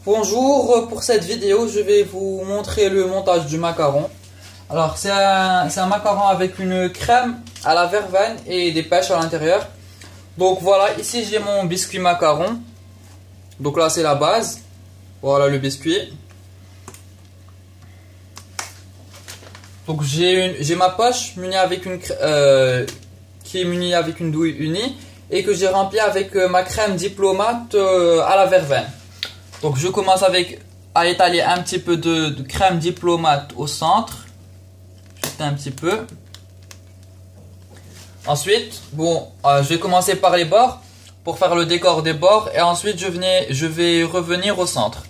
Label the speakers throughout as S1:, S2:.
S1: Bonjour, pour cette vidéo je vais vous montrer le montage du macaron. Alors c'est un macaron avec une crème à la verveine et des pêches à l'intérieur. Donc voilà, ici j'ai mon biscuit macaron. Donc là c'est la base. Voilà le biscuit. Donc j'ai ma poche munie avec qui est munie avec une douille unie et que j'ai remplie avec ma crème diplomate à la verveine. Donc je commence à étaler un petit peu de crème diplomate au centre, juste un petit peu. Ensuite, je vais commencer par les bords pour faire le décor des bords et ensuite je vais revenir au centre.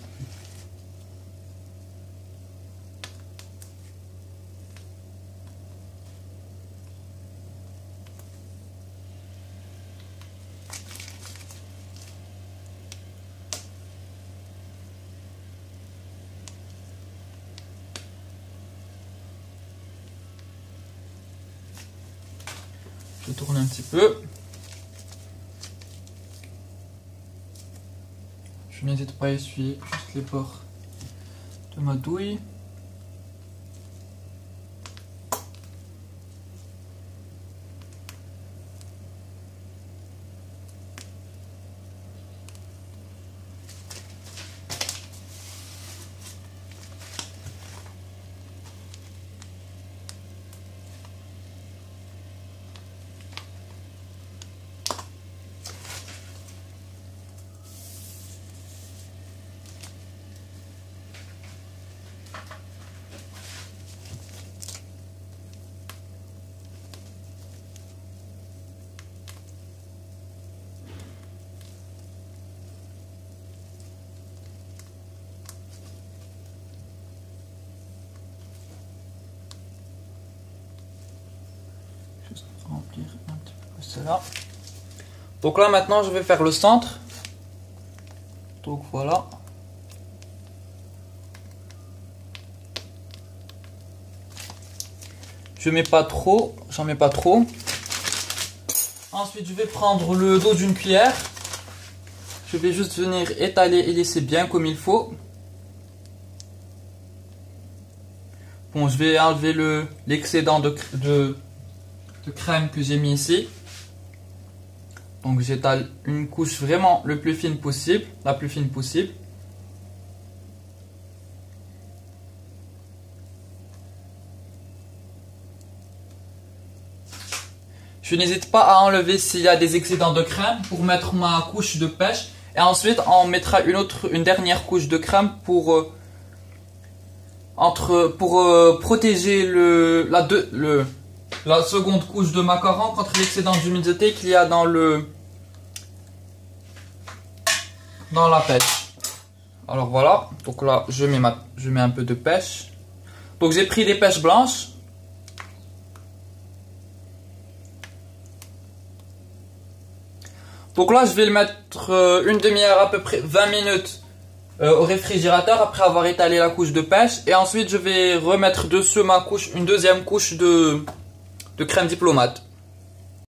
S1: Je tourne un petit peu. Je n'hésite pas à essuyer juste les bords de ma douille. Juste pour remplir un petit peu cela. Donc là maintenant je vais faire le centre. Donc voilà. Je mets pas trop, j'en mets pas trop. Ensuite je vais prendre le dos d'une cuillère. Je vais juste venir étaler et laisser bien comme il faut. Bon, je vais enlever l'excédent de crème que j'ai mis ici. Donc j'étale une couche vraiment la plus fine possible. Je n'hésite pas à enlever s'il y a des excédents de crème pour mettre ma couche de pêche. Et ensuite on mettra une dernière couche de crème pour protéger la seconde couche de macaron contre l'excédent d'humidité qu'il y a dans la pêche. Alors voilà, donc là je mets un peu de pêche. Donc j'ai pris des pêches blanches. Donc là je vais le mettre une demi-heure, à peu près 20 minutes au réfrigérateur après avoir étalé la couche de pêche. Et ensuite je vais remettre dessus une deuxième couche de crème diplomate.